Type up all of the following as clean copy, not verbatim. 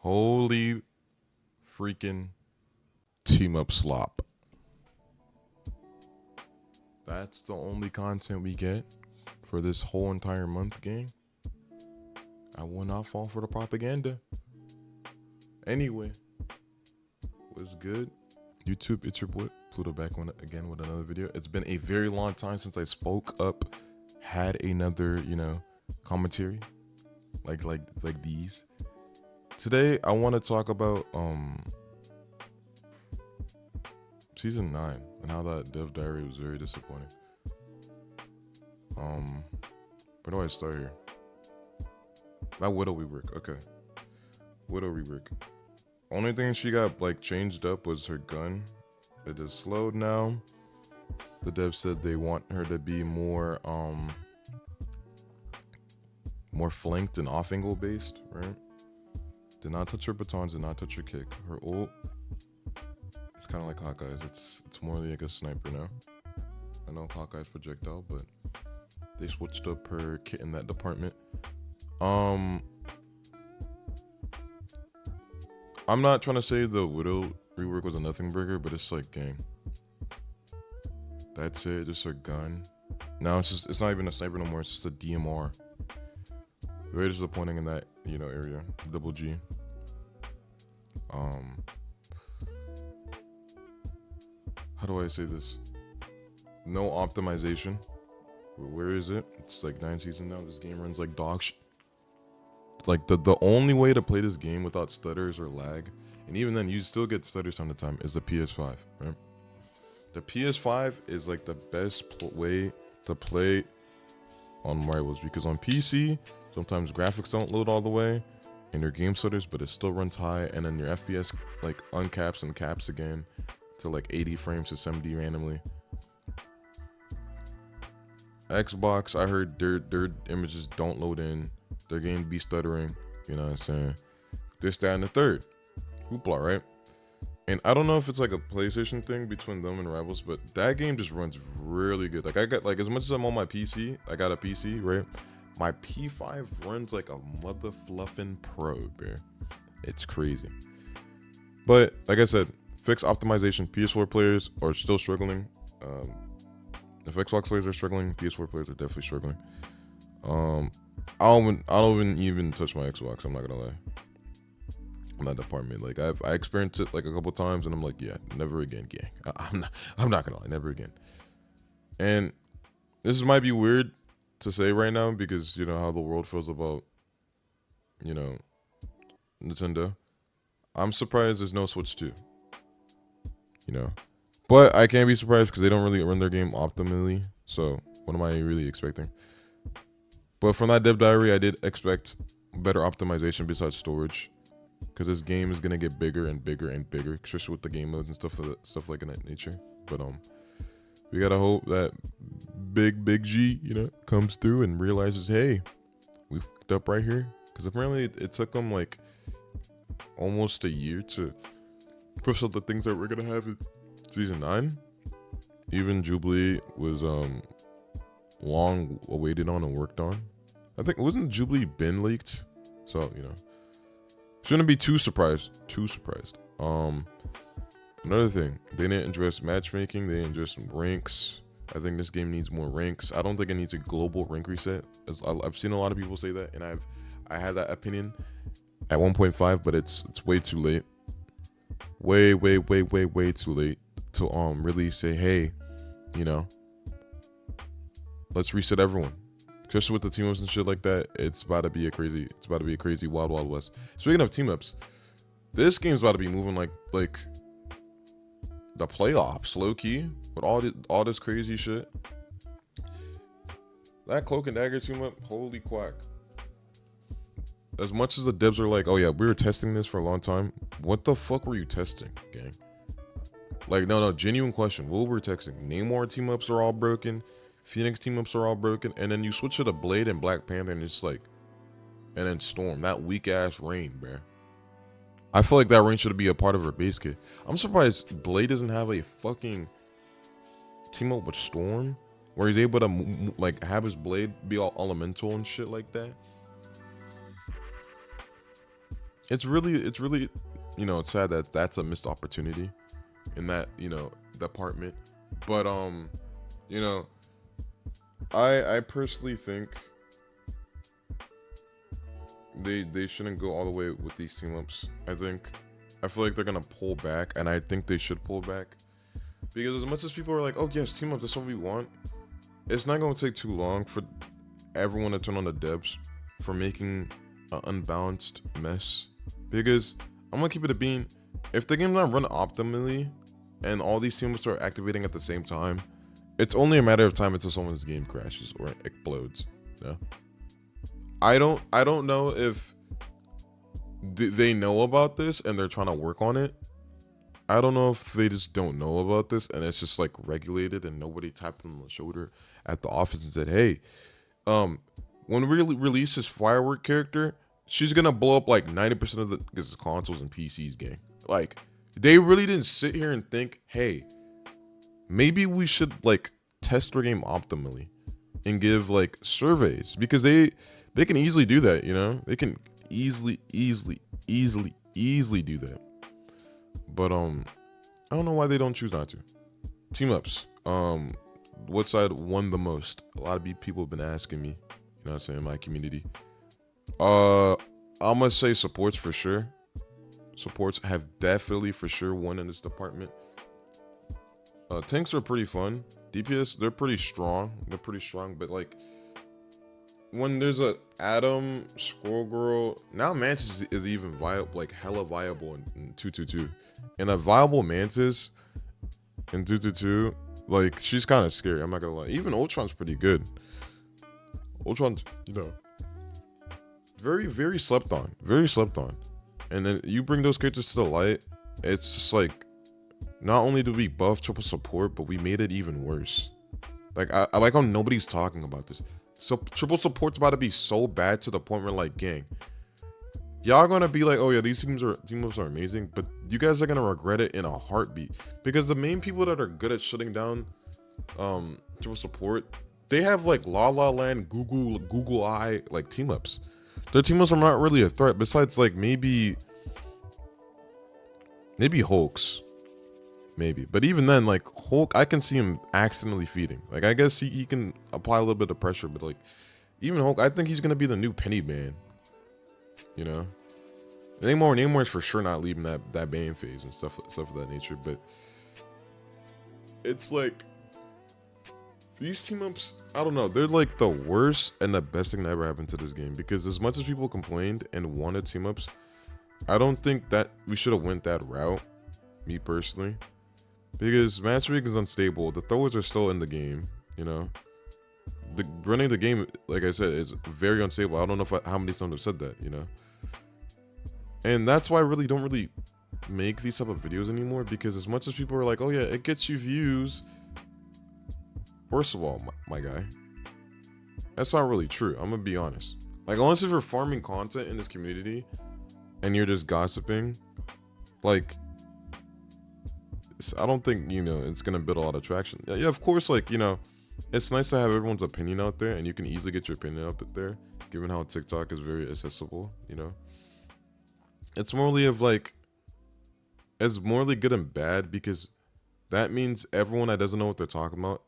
Holy freaking team up slop. That's the only content we get for this whole entire month, gang. I will not fall for the propaganda. Anyway, what's good? YouTube, it's your boy Pluto back again with another video. It's been a very long time since I spoke up, had another, commentary like these. Today I want to talk about season 9 and how that Dev Diary was very disappointing. Where do I start here? That Widow rework. Okay. Widow rework. Only thing she got changed up was her gun. It is slowed now. The dev said they want her to be more flanked and off angle based, right? Did not touch her batons, did not touch her kick. Her ult, it's kind of like Hawkeye's. It's more like a sniper now. I know Hawkeye's projectile, but they switched up her kit in that department. I'm not trying to say the Widow rework was a nothing burger, but it's like, gang, that's it, just her gun. Now it's not even a sniper no more, it's just a DMR. Very disappointing in that, area. Double G. How do I say this? No optimization. Where is it? It's like 9 seasons now. This game runs like dog shit. Like the only way to play this game without stutters or lag, and even then you still get stutters some of the time, is the PS5, right? The PS5 is like the best way to play on rivals, because on PC sometimes graphics don't load all the way and your game stutters, but it still runs high, and then your FPS uncaps and caps again to 80 frames to 70 randomly. Xbox, I heard their images don't load in. Their game be stuttering, you know what I'm saying? This, that, and the third. Hoopla, right? And I don't know if it's like a PlayStation thing between them and Rivals, but that game just runs really good. I got as much as I'm on my PC, I got a PC, right? My P5 runs like a mother fluffin' pro, bro. It's crazy. But like I said, fix optimization. PS4 players are still struggling. If Xbox players are struggling, PS4 players are definitely struggling. I don't even touch my Xbox. I'm not gonna lie. In that department, I experienced it a couple times, and I'm like, yeah, never again, gang. I'm not gonna lie, never again. And this might be weird to say right now, because you know how the world feels about Nintendo. I'm surprised there's no Switch 2. But I can't be surprised because they don't really run their game optimally. So what am I really expecting? But from that Dev Diary, I did expect better optimization besides storage, because this game is gonna get bigger and bigger and bigger, especially with the game modes and stuff like in that nature. But we gotta hope that big G, comes through and realizes, hey, we fucked up right here, because apparently it took them almost a year to push out the things that we're gonna have in season 9. Even Jubilee was long awaited on and worked on. I think, wasn't Jubilee been leaked? So, shouldn't be too surprised. Another thing, they didn't address matchmaking, they didn't address ranks. I think this game needs more ranks. I don't think it needs a global rank reset. I've seen a lot of people say that, and I had that opinion at 1.5, but it's way too late. Way too late to really say, hey, let's reset everyone. Especially with the team ups and shit like that, it's about to be a crazy wild west. Speaking of team ups, this game's about to be moving like the playoffs, low key, with all this crazy shit. That Cloak and Dagger team up, holy quack. As much as the devs are like, oh yeah, we were testing this for a long time. What the fuck were you testing, gang? No, genuine question. What were we texting? Namor team ups are all broken. Phoenix team ups are all broken, and then you switch to the Blade and Black Panther, and it's and then Storm, that weak ass Rain, bruh. I feel like that Rain should be a part of her base kit. I'm surprised Blade doesn't have a fucking team up with Storm, where he's able to have his Blade be all elemental and shit like that. it's really it's sad that that's a missed opportunity in that department. But you know I personally think they shouldn't go all the way with these team ups. I feel like they're gonna pull back, and I think they should pull back because as much as people are like, oh yes, team ups, that's what we want, it's not gonna take too long for everyone to turn on the devs for making an unbalanced mess. Because I'm gonna keep it a bean. If the game's not run optimally and all these teams are activating at the same time, it's only a matter of time until someone's game crashes or explodes. Yeah. I don't know if they know about this and they're trying to work on it. I don't know if they just don't know about this and it's just like regulated and nobody tapped them on the shoulder at the office and said, "Hey, when we release this firework character, she's gonna blow up like 90% of the consoles and PCs, gang." Like, they really didn't sit here and think, "Hey, maybe we should like test our game optimally and give like surveys," because they can easily do that. They can easily do that. But I don't know why they don't choose not to. Team ups. What side won the most? A lot of people have been asking me. What I'm saying, in my community. I'm gonna say supports for sure. Supports have definitely for sure won in this department. Tanks are pretty fun. DPS, they're pretty strong. But like when there's a Adam, Squirrel Girl, now Mantis is even viable, like hella viable in 222. And a viable Mantis in 222, like she's kind of scary. I'm not gonna lie. Even Ultron's pretty good. Ultron's, very, very slept on. Very slept on. And then you bring those characters to the light, it's just like, not only did we buff triple support, but we made it even worse. Like, I like how nobody's talking about this. So triple support's about to be so bad to the point where like, gang, y'all gonna be like, oh yeah, these team ups are amazing, but you guys are gonna regret it in a heartbeat. Because the main people that are good at shutting down triple support, they have like La La Land, Google Eye, like team ups. Their team ups are not really a threat, besides like maybe Hulk's. Maybe. But even then, like Hulk, I can see him accidentally feeding. Like, I guess he can apply a little bit of pressure, but like even Hulk, I think he's gonna be the new Penny Bane. Namor's for sure not leaving that Bane phase and stuff of that nature. But it's like these team ups, I don't know, they're like the worst and the best thing that ever happened to this game. Because as much as people complained and wanted team ups, I don't think that we should have went that route, me personally. Because matchmaking is unstable. The throwers are still in the game, running the game, like I said, is very unstable. I don't know how many times I've said that, And that's why I really don't really make these type of videos anymore. Because as much as people are like, oh yeah, it gets you views. First of all, my guy, that's not really true. I'm gonna be honest. Like, unless if you're farming content in this community and you're just gossiping, like, I don't think, it's going to build a lot of traction. Yeah, of course, like, it's nice to have everyone's opinion out there, and you can easily get your opinion up there, given how TikTok is very accessible, It's morally good and bad, because that means everyone that doesn't know what they're talking about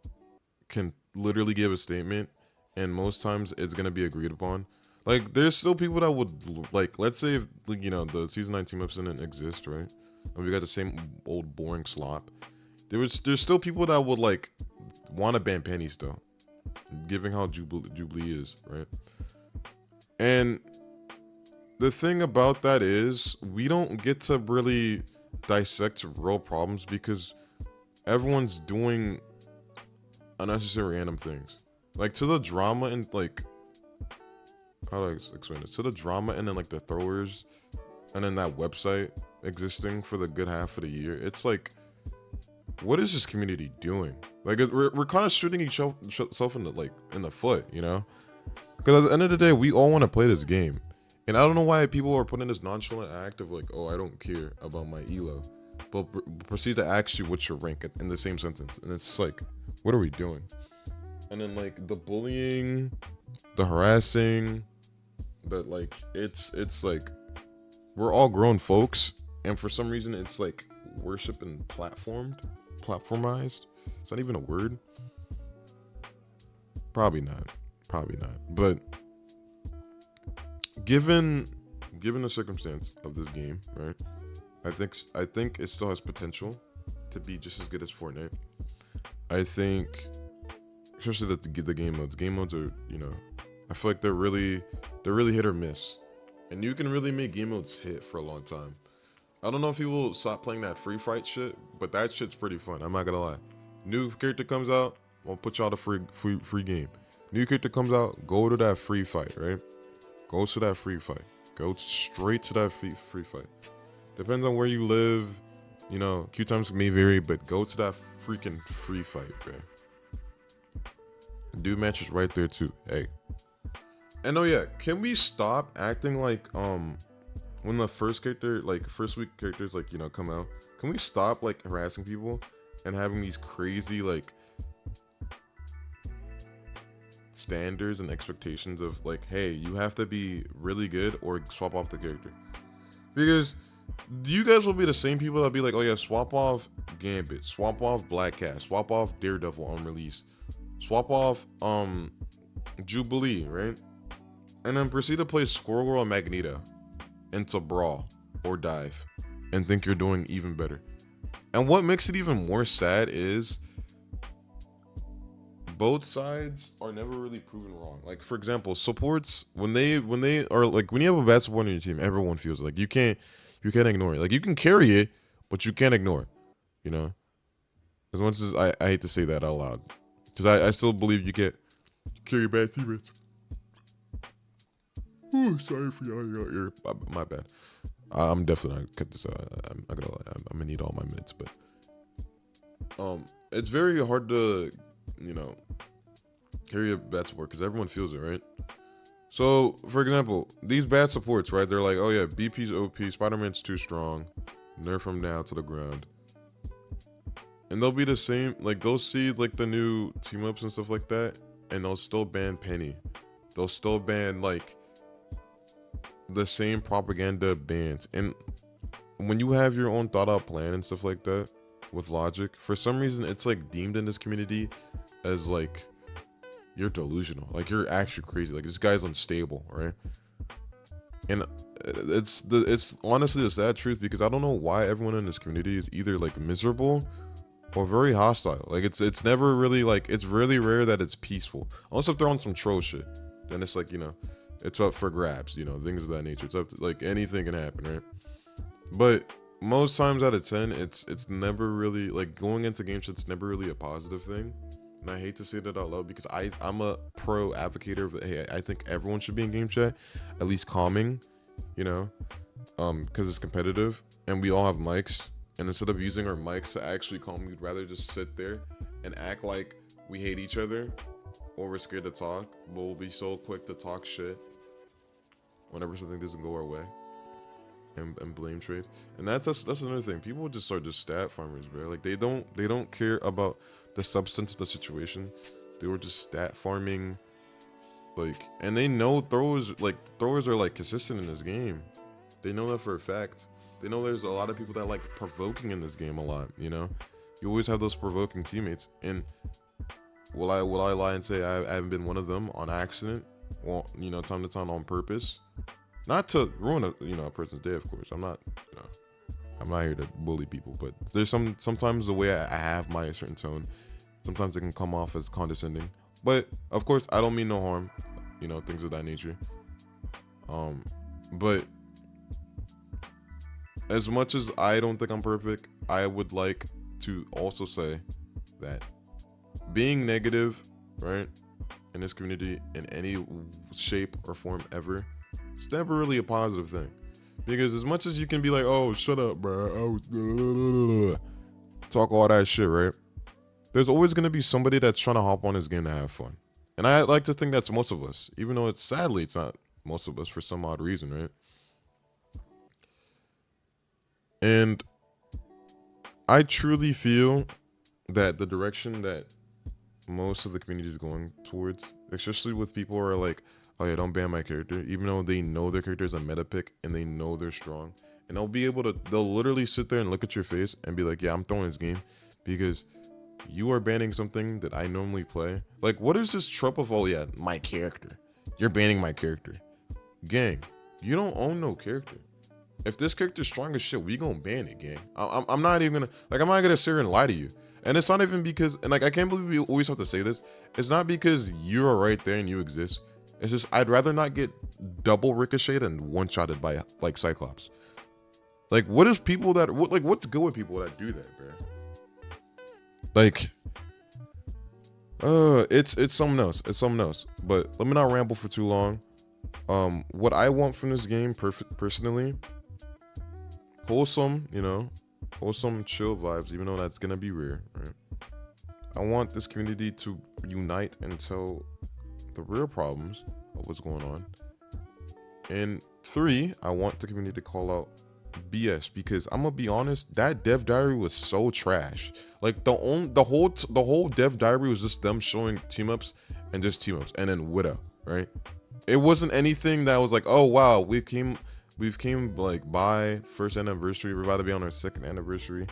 can literally give a statement, and most times it's going to be agreed upon. Like, there's still people that would, like, let's say if, the Season 9 team ups didn't exist, right? And we got the same old boring slop. There's still people that would like want to ban Penny still, given how Jubilee is, right? And the thing about that is we don't get to really dissect real problems because everyone's doing unnecessary random things. Like, to the drama and like, how do I explain this? To the drama and then like the throwers and then that website existing for the good half of the year, it's like, what is this community doing? Like, we're kind of shooting each self in the foot, Because at the end of the day, we all want to play this game, and I don't know why people are putting this nonchalant act of like, oh, I don't care about my elo, but proceed to ask you what's your rank in the same sentence, and it's like, what are we doing? And then like the bullying, the harassing, that like it's like, we're all grown folks, and for some reason it's like worship and platformized. Is that even a word? Probably not. Probably not. But given the circumstance of this game, right? I think it still has potential to be just as good as Fortnite. I think, especially that the game modes. Game modes are, I feel like they're really hit or miss, and you can really make game modes hit for a long time. I don't know if people stop playing that free fight shit, but that shit's pretty fun. I'm not gonna lie. New character comes out, I'll put y'all the free game. New character comes out, go to that free fight, right? Go to that free fight. Go straight to that free fight. Depends on where you live. Queue times may vary, but go to that freaking free fight, bro. Do matches right there too. Hey. And oh yeah, can we stop acting like when the first week characters come out? Can we stop like harassing people and having these crazy like standards and expectations of like, hey, you have to be really good or swap off the character? Because you guys will be the same people that be like, oh yeah, swap off Gambit, swap off Black Cat, swap off Daredevil on release, swap off Jubilee, right? And then proceed to play Squirrel Girl and Magneto into Brawl or Dive and think you're doing even better. And what makes it even more sad is both sides are never really proven wrong. Like, for example, supports, when they are like, when you have a bad support on your team, everyone feels like you can't ignore it. Like, you can carry it, but you can't ignore it, as much as I hate to say that out loud, because I still believe you can't carry bad teammates. Oh, sorry for y'all ear. My bad. I'm definitely not cut this out. I'm not gonna lie. I'm gonna need all my minutes, but it's very hard to carry a bad support because everyone feels it, right? So, for example, these bad supports, right? They're like, oh yeah, BP's OP, Spider-Man's too strong, nerf him down to the ground. And they'll be the same, like they'll see like the new team ups and stuff like that, and they'll still ban Penny. They'll still ban like the same propaganda bans. And when you have your own thought out plan and stuff like that with logic, for some reason it's like deemed in this community as like you're delusional, like you're actually crazy, like this guy's unstable, right? And it's honestly the sad truth, because I don't know why everyone in this community is either like miserable or very hostile. Like it's never really like, it's really rare that it's peaceful, unless if they're on some troll shit. Then it's like, it's up for grabs, things of that nature. It's up to, like, anything can happen, right? But most times out of 10, it's never really like, going into game shit's never really a positive thing. And I hate to say that out loud, because I'm a pro advocator of, hey, I think everyone should be in game chat, at least calming, because it's competitive and we all have mics. And instead of using our mics to actually calm, we'd rather just sit there and act like we hate each other or we're scared to talk, but we'll be so quick to talk shit whenever something doesn't go our way and blame trade. And that's another thing. People just are just stat farmers, bro. Like they don't care about the substance of the situation. They were just stat farming, like, and they know throwers are like consistent in this game. They know that for a fact. They know there's a lot of people that like provoking in this game a lot, You always have those provoking teammates. And will I lie and say I haven't been one of them on accident? Well, time to time on purpose. Not to ruin a person's day, of course. I'm not here to bully people, but there's sometimes the way I have my certain tone, sometimes it can come off as condescending. But of course, I don't mean no harm, things of that nature. But as much as I don't think I'm perfect, I would like to also say that being negative, right, in this community in any shape or form ever, it's never really a positive thing. Because as much as you can be like, oh, shut up, bro, oh, talk all that shit, right? There's always going to be somebody that's trying to hop on this game to have fun. And I like to think that's most of us, even though it's not most of us for some odd reason, right? And I truly feel that the direction that most of the community is going towards, especially with people who are like, oh yeah, don't ban my character, even though they know their character is a meta pick and they know they're strong. And they'll literally sit there and look at your face and be like, yeah, I'm throwing this game because you are banning something that I normally play. Like, what is this trope of, oh yeah, my character? You're banning my character. Gang, you don't own no character. If this character's strong as shit, we gonna ban it, gang. I'm not even gonna, like, I'm not gonna sit here and lie to you. And it's not even because, and like, I can't believe we always have to say this. It's not because you are right there and you exist. It's just, I'd rather not get double ricocheted and one-shotted by, like, Cyclops. Like, what is people that, what's good with people that do that, bro? Like, it's something else. It's something else. But let me not ramble for too long. What I want from this game, personally, wholesome, you know, wholesome, chill vibes, even though that's gonna be rare, right? I want this community to unite and tell the real problems of what's going on. And 3, I want the community to call out BS, because I'm gonna be honest, that dev diary was so trash. Like, the whole dev diary was just them showing team ups and just team ups, and then Widow, right? It wasn't anything that was like, oh wow, we've came like by first anniversary, we're about to be on our second anniversary.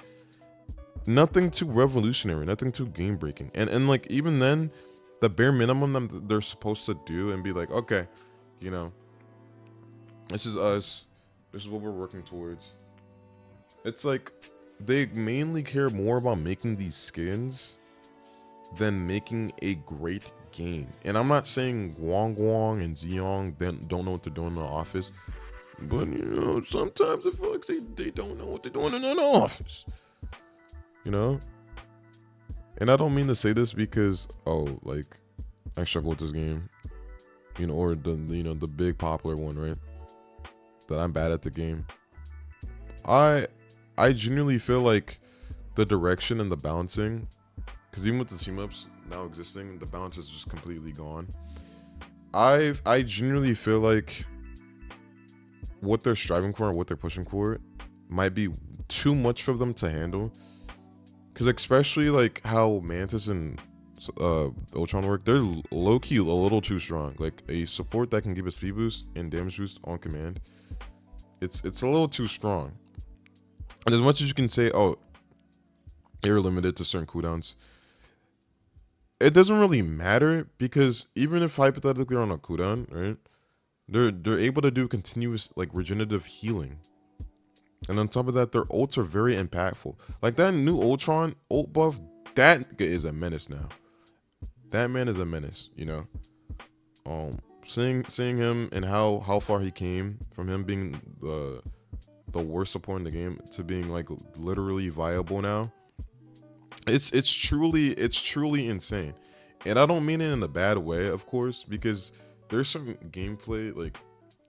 Nothing too revolutionary, nothing too game breaking. And like, even then, the bare minimum they're supposed to do and be like, okay, you know, this is us, this is what we're working towards. It's like they mainly care more about making these skins than making a great game. And I'm not saying Guang and Zeong don't know what they're doing in the office, but you know, sometimes it feels like they don't know what they're doing in the office, you know. And I don't mean to say this because, oh, like, I struggle with this game, you know, or the big popular one, right? That I'm bad at the game. I genuinely feel like the direction and the balancing, because even with the team ups now existing, the balance is just completely gone. I genuinely feel like what they're striving for and what they're pushing for might be too much for them to handle. Because especially like how Mantis and Ultron work, they're low-key a little too strong. Like, a support that can give a speed boost and damage boost on command, it's a little too strong. And as much as you can say, oh, you're limited to certain cooldowns, it doesn't really matter, because even if hypothetically they're on a cooldown, right, they're able to do continuous, like, regenerative healing. And on top of that, their ults are very impactful. Like, that new Ultron ult buff, that is a menace now. That man is a menace, you know. Seeing him and how far he came from him being the worst support in the game to being, like, literally viable now. It's truly insane. And I don't mean it in a bad way, of course, because there's some gameplay, like,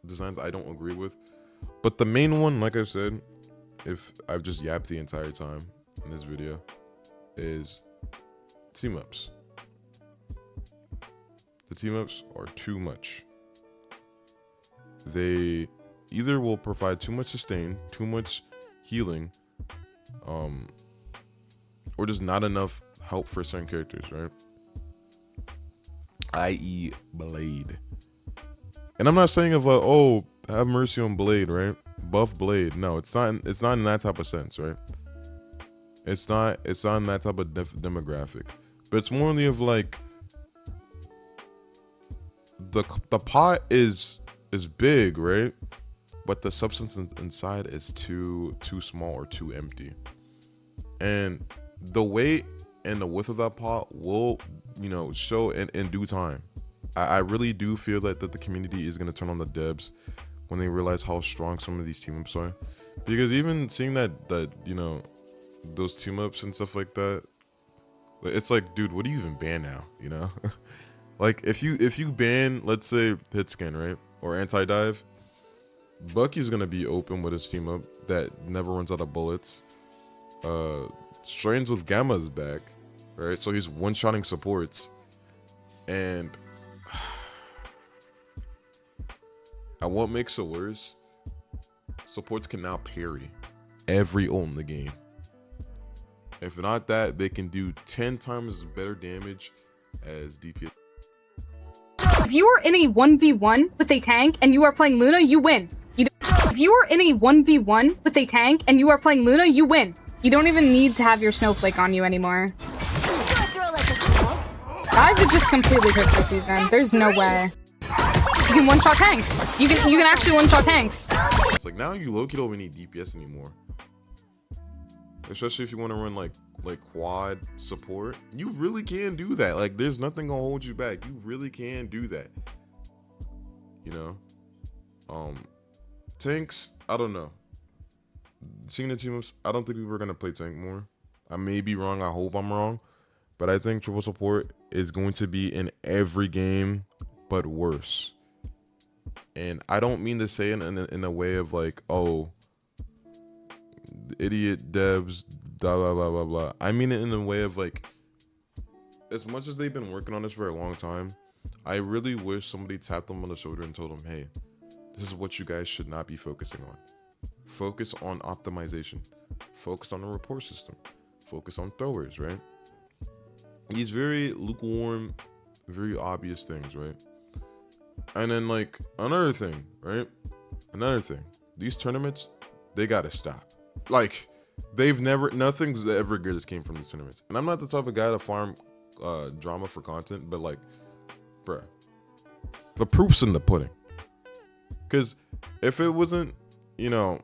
designs I don't agree with. But the main one, like I said, if I've just yapped the entire time in this video, is team ups. The team ups are too much. They either will provide too much sustain, too much healing, or just not enough help for certain characters, right? I.e. Blade. And I'm not saying oh, have mercy on Blade, right? Buff Blade. No, it's not in that type of sense, right? It's not in that type of demographic. But it's more only of like the pot is big, right? But the substance inside is too small or too empty. And the weight and the width of that pot will, you know, show in due time. I really do feel that the community is going to turn on the devs when they realize how strong some of these team ups are. Because even seeing that you know, those team ups and stuff like that, it's like, dude, what do you even ban now, you know? Like, if you ban, let's say, hit scan, right, or anti-dive, Bucky's gonna be open with his team up that never runs out of bullets. Strains with Gamma is back, right? So he's one-shotting supports. And and what makes it worse, supports can now parry every ult in the game. If not that, they can do 10 times better damage as DPS. If you are in a 1v1 with a tank and you are playing Luna, you win. If you are in a 1v1 with a tank and you are playing Luna, you win. You don't even need to have your snowflake on you anymore. Guys are just completely cooked this season. There's no way. You can one-shot tanks. You can actually one-shot tanks. It's like now you low-key don't even need DPS anymore. Especially if you want to run like quad support. You really can do that. Like there's nothing gonna hold you back. You really can do that. You know? Tanks, I don't know. Seeing the teams, I don't think we were gonna play tank more. I may be wrong, I hope I'm wrong. But I think triple support is going to be in every game, but worse. And I don't mean to say it in a way of like, oh, idiot devs, blah, blah, blah, blah, blah. I mean it in a way of like, as much as they've been working on this for a long time, I really wish somebody tapped them on the shoulder and told them, hey, this is what you guys should not be focusing on. Focus on optimization. Focus on the report system. Focus on throwers, right? These very lukewarm, very obvious things, right? And then like another thing, right? Another thing. These tournaments, they gotta stop. Like nothing's ever good as came from these tournaments. And I'm not the type of guy to farm drama for content, but like, bruh, the proof's in the pudding. Because if it wasn't, you know,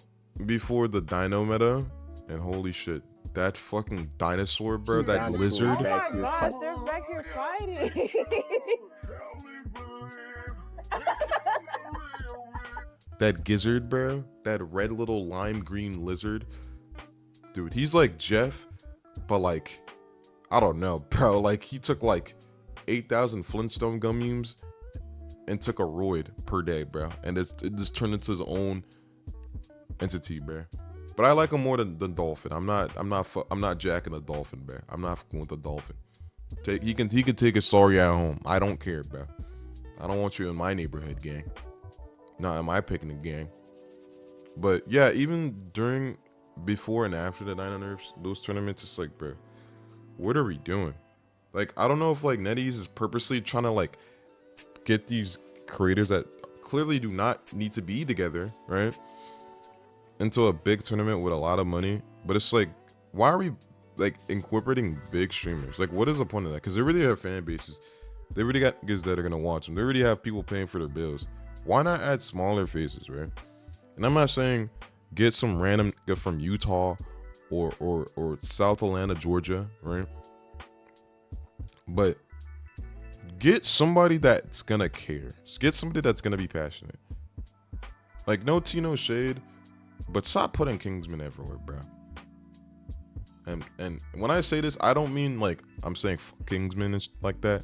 before the dino meta, and holy shit, that fucking dinosaur, bro, that lizard. Oh my god, they're back here fighting. That gizzard, bro, that red little lime green lizard. Dude, he's like Jeff, but like, I don't know, bro. Like, he took like 8,000 Flintstone gummies and took a roid per day, bro. And it just turned into his own entity, bro. But I like him more than the dolphin. I'm not jacking a dolphin, bro. I'm not fucking with the dolphin. He can take his sorry at home. I don't care, bro. I don't want you in my neighborhood, gang. Not in my picnic gang. But yeah, even during, before and after the Dino nerfs, those tournaments, it's like, bro, what are we doing? Like, I don't know if like NetEase is purposely trying to like get these creators that clearly do not need to be together, right, into a big tournament with a lot of money. But it's like, why are we like incorporating big streamers? Like, what is the point of that? Because they already have fan bases. They already got niggas that are gonna watch them. They already have people paying for their bills. Why not add smaller faces, right? And I'm not saying get some random nigga from Utah or South Atlanta, Georgia, right? But get somebody that's gonna care. Get somebody that's gonna be passionate. Like, no tea, no shade, but stop putting Kingsman everywhere, bro. And when I say this, I don't mean like I'm saying Kingsman and like that,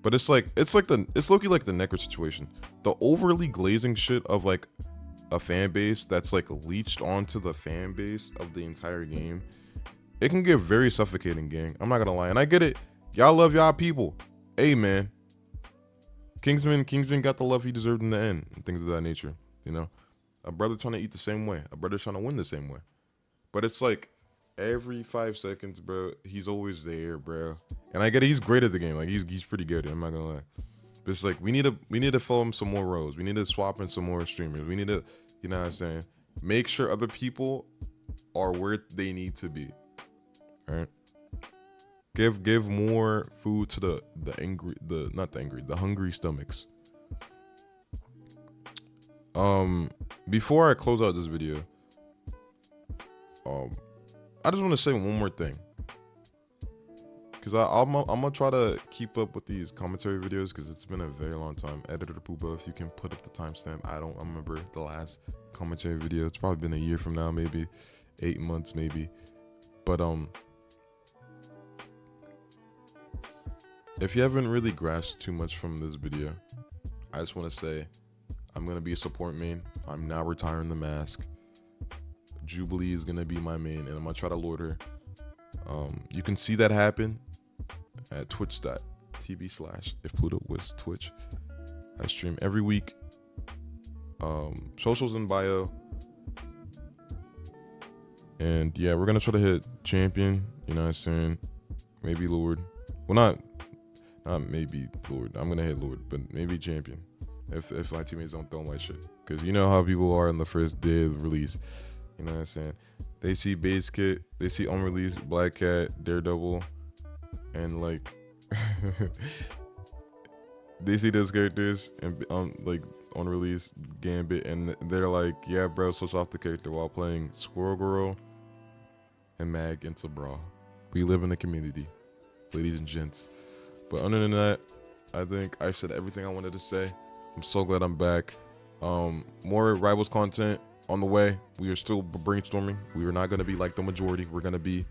but it's low-key like the Necker situation. The overly glazing shit of like a fan base that's like leached onto the fan base of the entire game. It can get very suffocating, gang. I'm not gonna lie, and I get it. Y'all love y'all people. Hey, man. Kingsman got the love he deserved in the end, and things of that nature. You know, a brother trying to eat the same way, a brother trying to win the same way. But it's like every 5 seconds, bro, he's always there, bro. And I get it, he's great at the game. Like he's pretty good. I'm not gonna lie. But it's like we need to film some more roles. We need to swap in some more streamers. We need to, you know what I'm saying, make sure other people are where they need to be. All right. Give more food to the hungry stomachs. Before I close out this video, I just want to say one more thing, because I'm gonna try to keep up with these commentary videos, because it's been a very long time. Editor Pooba, if you can put up the timestamp. I remember the last commentary video. It's probably been a year from now, maybe 8 months, maybe. But if you haven't really grasped too much from this video, I just want to say I'm gonna be a support main. I'm now retiring the mask. Jubilee is gonna be my main, and I'm gonna try to lord her. You can see that happen at twitch.tv/if Pluto was Twitch. I stream every week. Socials in bio. And yeah, we're gonna try to hit champion, you know what I'm saying? Maybe lord. Well, Maybe Lord. I'm gonna hit Lord, but maybe champion. If my teammates don't throw my shit, because you know how people are on the first day of release. You know what I'm saying? They see base kit, they see unreleased Black Cat, Daredevil, and like they see those characters and like on release Gambit, and they're like, yeah, bro, switch off the character while playing Squirrel Girl and Mag into Brawl. We live in a community, ladies and gents. But other than that, I think I've said everything I wanted to say. I'm so glad I'm back. More Rivals content on the way. We are still brainstorming. We are not going to be like the majority. We're going to be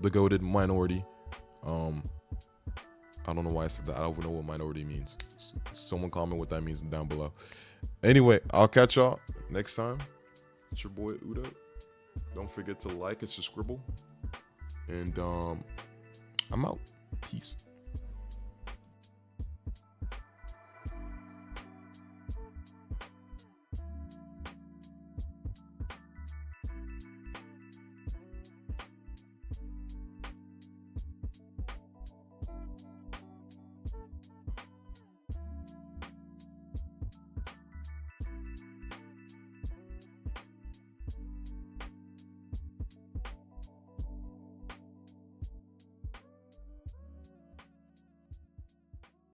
the goated minority. I don't know why I said that. I don't even know what minority means. Someone comment what that means down below. Anyway, I'll catch y'all next time. It's your boy Udo. Don't forget to like and subscribe. And I'm out. Peace.